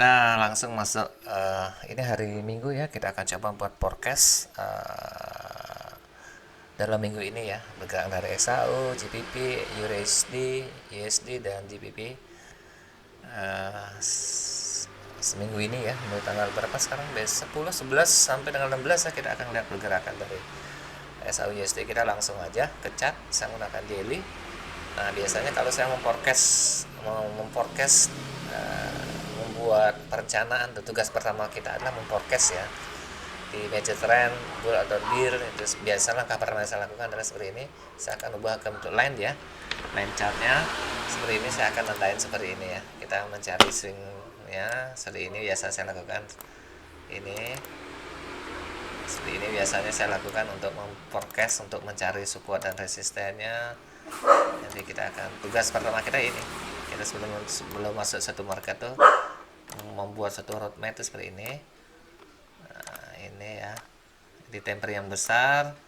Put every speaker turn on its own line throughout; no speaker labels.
Kita langsung masuk. Ini hari Minggu ya, kita akan coba buat forecast dalam minggu ini ya, bergerak dari XAU, GBP, USD, dan GBP. Seminggu ini ya, mulai tanggal berapa sekarang? 10, 11 sampai tanggal 16 ya, kita akan lihat pergerakan dari XAU USD. Kita langsung aja ke chart, saya menggunakan daily. Nah, biasanya kalau saya memforecast membuat perencanaan, tugas pertama kita adalah memforecast ya di major trend, bull atau bear. Itu biasa langkah pertama yang saya lakukan adalah seperti ini. Saya akan ubah ke bentuk line ya, line chartnya seperti ini. Saya akan tandain seperti ini ya, kita mencari swing ya, seperti ini biasa saya lakukan. Ini seperti ini biasanya saya lakukan untuk memforecast, untuk mencari support dan resistennya. Nanti kita akan, tugas pertama kita ini, kita sebelum masuk satu market tuh membuat satu roadmap itu seperti ini. Nah, ini ya, di temper yang besar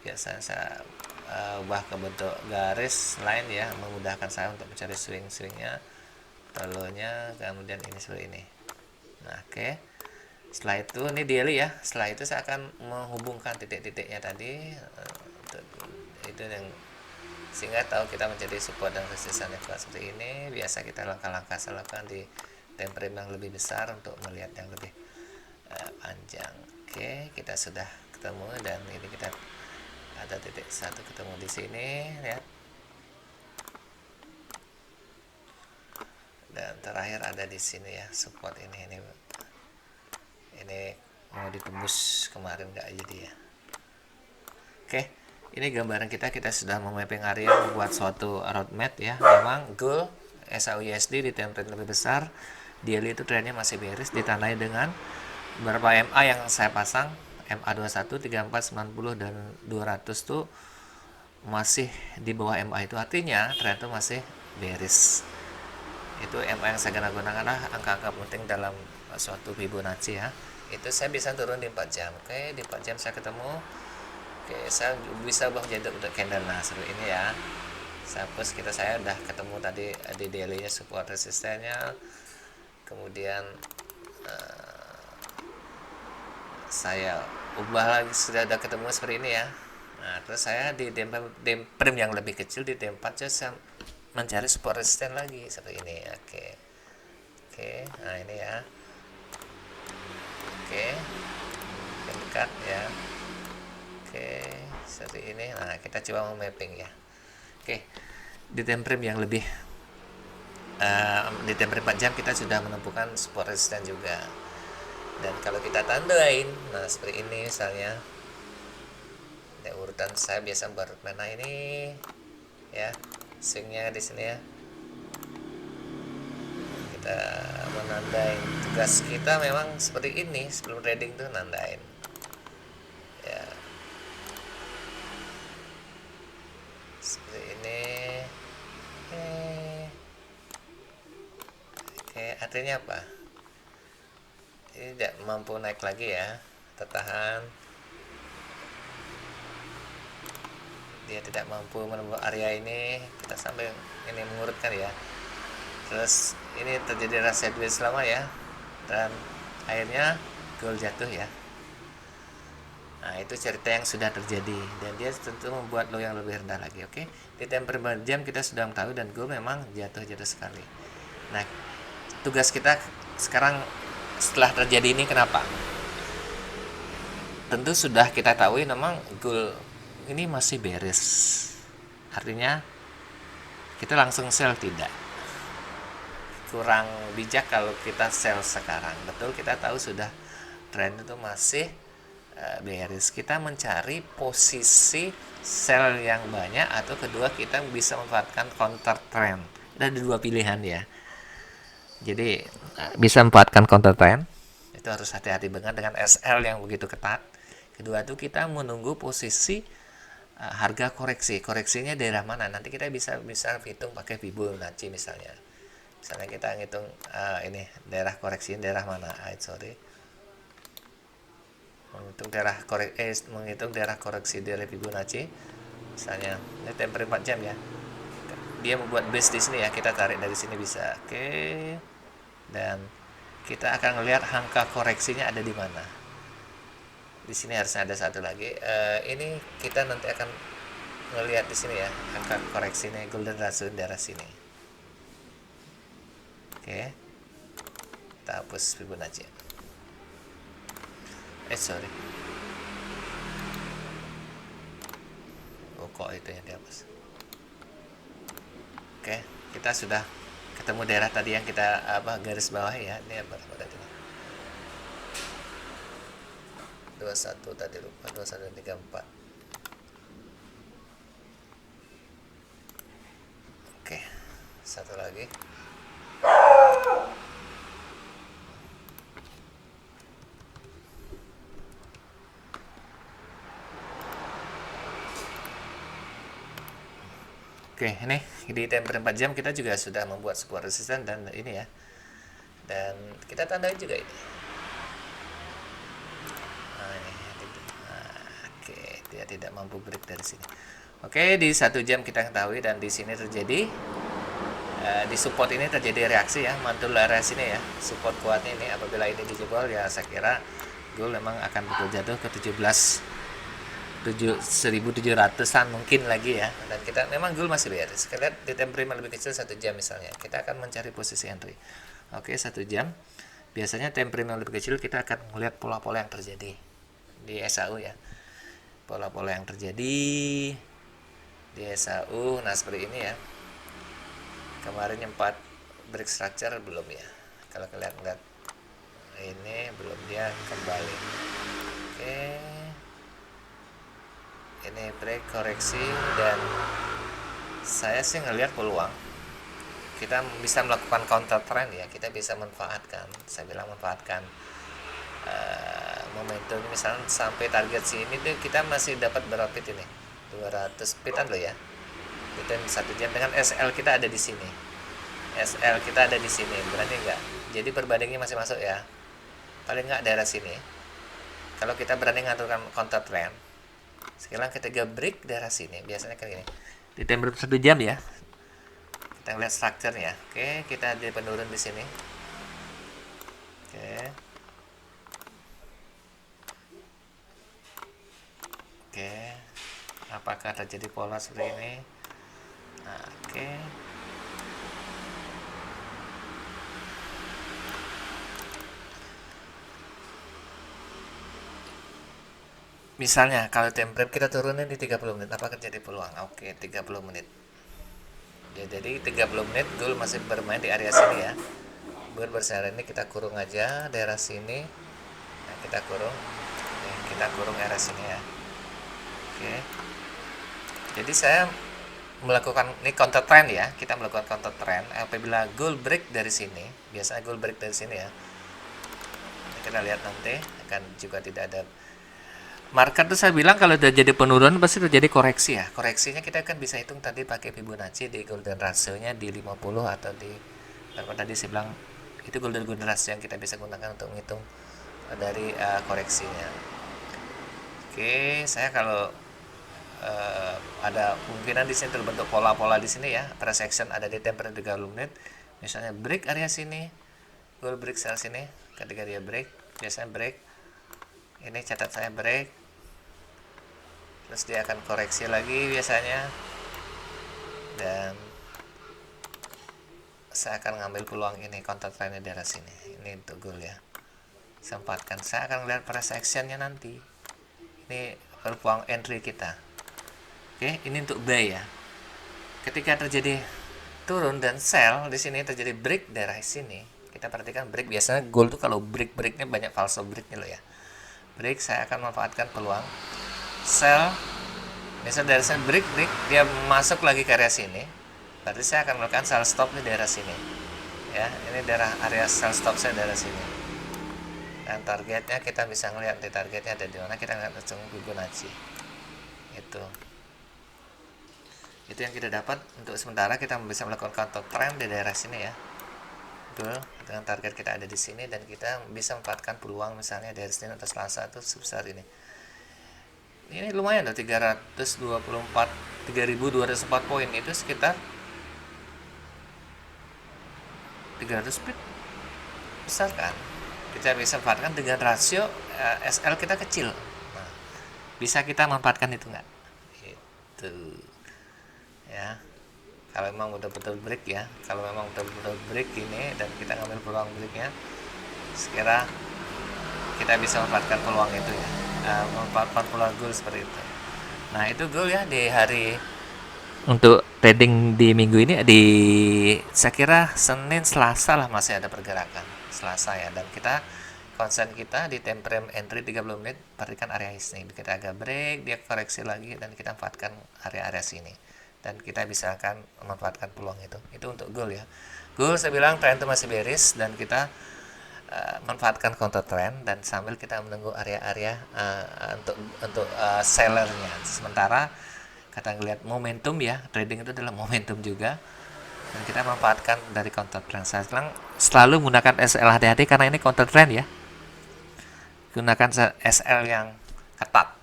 biasanya saya ubah ke bentuk garis line ya, memudahkan saya untuk mencari swingnya, telurnya, kemudian ini seperti ini. Nah, oke. Setelah itu ini daily ya, setelah itu saya akan menghubungkan titik-titiknya tadi, itu yang sehingga tahu kita menjadi support dan resisten yang kuat seperti ini. Biasa kita langkah-langkah saya lakukan di time frame yang lebih besar untuk melihat yang lebih panjang. Oke, kita sudah ketemu, dan ini kita ada titik satu ketemu di sini ya, dan terakhir ada di sini ya, support ini mau ditembus kemarin nggak jadi ya. Oke, ini gambaran kita sudah memapping area, membuat suatu roadmap ya. Memang goal XAU USD di time frame lebih besar, daily itu trennya masih bearish, ditandai dengan beberapa MA yang saya pasang, MA 21, 34, 90 dan 200 tuh masih di bawah MA itu, artinya tren itu masih bearish. Itu MA yang saya gunakan adalah angka-angka penting dalam suatu Fibonacci ya. Itu saya bisa turun di 4 jam. Oke, di 4 jam saya ketemu. Oke, saya bisa ubah jadi untuk candle. Nah, seperti ini ya. Suppose saya udah ketemu tadi di daily-nya support resistennya. Kemudian saya ubah lagi, sudah ada ketemu seperti ini ya. Nah, terus saya di frame yang lebih kecil, di tempat saya mencari support resisten lagi seperti ini. Oke, nah ini ya. Oke, dekat ya. Oke, seperti ini. Nah, kita coba mapping ya. Oke, di time frame yang lebih di time frame 4 jam kita sudah menemukan support resisten juga. Dan kalau kita tandain, nah seperti ini misalnya, ya, urutan saya biasa buat mana ini ya, swingnya di sini ya. Kita menandain, tugas kita memang seperti ini sebelum trading tuh nandain ya, seperti ini. Oke, artinya apa? Ini tidak mampu naik lagi ya, tertahan, dia tidak mampu menembus area ini. Kita sampai ini mengurutkan ya, terus ini terjadi rasa duit selama ya, dan akhirnya goal jatuh ya. Nah, itu cerita yang sudah terjadi, dan dia tentu membuat low yang lebih rendah lagi. Oke, di temper jam kita sudah tahu, dan goal memang jatuh sekali. Nah, tugas kita sekarang setelah terjadi ini kenapa? Tentu sudah kita tahu memang goal ini masih bearish. Artinya kita langsung sell tidak. Kurang bijak kalau kita sell sekarang. Betul, kita tahu sudah trend itu masih bearish. Kita mencari posisi sell yang banyak, atau kedua kita bisa memanfaatkan counter trend. Ada dua pilihan ya. Jadi bisa memanfaatkan counter trend, itu harus hati-hati banget dengan SL yang begitu ketat. Kedua itu kita menunggu posisi harga koreksi. Koreksinya daerah mana? Nanti kita bisa hitung pakai Fibonacci misalnya. Misalnya kita ngitung ini daerah koreksi daerah mana? Sorry. Menghitung daerah koreksi dari Fibonacci. Misalnya ini temper 4 jam ya. Dia membuat base di sini ya. Kita tarik dari sini bisa. Oke. Dan kita akan melihat angka koreksinya ada di mana. Di sini harusnya ada satu lagi. Ini kita nanti akan ngelihat di sini ya, angka koreksinya golden ratio daerah sini. Oke. Kita hapus Fibonacci. Sorry. Oh, kok itu yang dihapus. Oke, kita sudah ketemu daerah tadi yang kita garis bawah ya. Ini apa tadi? 21 tadi lupa, 2134. Oke, satu lagi. Oke, ini di temper 4 jam kita juga sudah membuat sebuah resisten dan ini ya. Dan kita tandai juga ini. Oke, dia tidak mampu break dari sini. Oke, di 1 jam kita ketahui, dan di sini terjadi di support ini terjadi reaksi ya, mantul area sini ya, support kuatnya ini. Apabila ini dijebol ya, saya kira gold memang akan jatuh ke 1700-an mungkin lagi ya. Dan kita memang gold masih bearish. Kita lihat di time frame lebih kecil 1 jam misalnya, kita akan mencari posisi entry. Oke, 1 jam biasanya time frame yang lebih kecil kita akan melihat pola-pola yang terjadi di SAU ya, pola-pola yang terjadi di SAU. Nah, seperti ini ya, kemarin 4 break structure belum ya, kalau kalian lihat ini belum, dia kembali. Oke, ini break koreksi, dan saya sih ngelihat peluang kita bisa melakukan counter trend ya. Kita bisa manfaatkan, saya bilang manfaatkan momentum misalnya sampai target sini tuh kita masih dapat berapa pit ini, 200 pitan loh ya, pitan 1 jam. Dengan SL kita ada di sini, SL kita ada di sini, berarti enggak, jadi perbandingannya masih masuk ya, paling enggak daerah sini. Kalau kita berani ngaturkan counter trend, sekarang ketika break daerah sini biasanya kayak gini di time 1 jam ya. Kita lihat structure ya. Oke, kita ada penurun di sini. Oke, apakah terjadi pola seperti ini? Nah, oke. Misalnya kalau template kita turunin di 30 menit, apakah terjadi peluang? Oke, 30 menit. Ya, jadi 30 menit gold masih bermain di area sini ya. Gold bersihar ini kita kurung aja daerah sini. Nah, kita kurung. Kita kurung area sini ya. Oke. Jadi saya melakukan ini counter trend ya. Kita melakukan counter trend apabila gold break dari sini. Biasanya gold break dari sini ya. Kita lihat nanti akan juga tidak ada market tuh. Saya bilang kalau terjadi penurunan pasti terjadi koreksi ya. Koreksinya kita kan bisa hitung tadi pakai Fibonacci di golden ratio-nya di 50 atau di apa tadi saya bilang itu golden ratio yang kita bisa gunakan untuk menghitung dari koreksinya. Oke, saya kalau ada kemungkinan di sini terbentuk pola-pola di sini ya. Price action ada di tempered 30 menit. Misalnya break area sini, gold break sel sini. Ketika dia break, biasanya break. Ini catat saya break. Terus dia akan koreksi lagi biasanya. Dan saya akan ngambil peluang ini counter trend daerah sini. Ini untuk gold ya. Sempatkan. Saya akan lihat price actionnya nanti. Ini peluang entry kita. Oke, ini untuk buy ya. Ketika terjadi turun dan sell, di sini terjadi break daerah sini. Kita perhatikan break, biasanya gold tuh kalau breaknya banyak false breaknya loh ya. Break, saya akan manfaatkan peluang sell. Misalnya dari sini break, dia masuk lagi ke area sini. Berarti saya akan melakukan sell stop di daerah sini. Ya, ini daerah area sell stop saya daerah sini. Dan targetnya kita bisa ngeliat di targetnya ada di mana, kita nggak langsung Fibonacci. Itu yang kita dapat. Untuk sementara kita bisa melakukan counter trend di daerah sini ya. Betul, dengan target kita ada di sini dan kita bisa memanfaatkan peluang misalnya dari Senin atau Selasa itu sebesar ini. Ini lumayan loh, 3.204 poin, itu sekitar 300 pip. Besar kan? Kita bisa manfaatkan dengan rasio SL kita kecil. Nah, bisa kita manfaatkan itu nggak? Itu ya. Kalau memang betul-betul break ya, kalau memang betul-betul break ini dan kita ngambil peluang breaknya, sekira kita bisa memanfaatkan peluang itu ya, memanfaatkan peluang goal seperti itu. Nah itu goal ya di hari untuk trading di minggu ini, saya kira Senin Selasa lah masih ada pergerakan Selasa ya, dan kita konsen kita di time frame entry 30 menit. Perhatikan area sini, kita agak break, dia koreksi lagi dan kita manfaatkan area-area sini dan kita bisa akan memanfaatkan peluang itu untuk goal ya. Goal saya bilang trend itu masih bearish dan kita manfaatkan counter trend dan sambil kita menunggu area-area untuk sellernya. Sementara kita ngelihat momentum ya, trading itu adalah momentum juga dan kita manfaatkan dari counter trend. Saya bilang selalu menggunakan SL, hati-hati karena ini counter trend ya, gunakan SL yang ketat.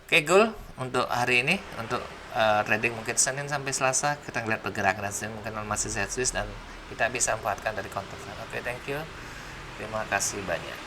Oke, goal untuk hari ini untuk trading mungkin Senin sampai Selasa kita ngeliat pergerakan, dan Senin mungkin masih sehat dan kita bisa manfaatkan dari counter trend. Oke, thank you, terima kasih banyak.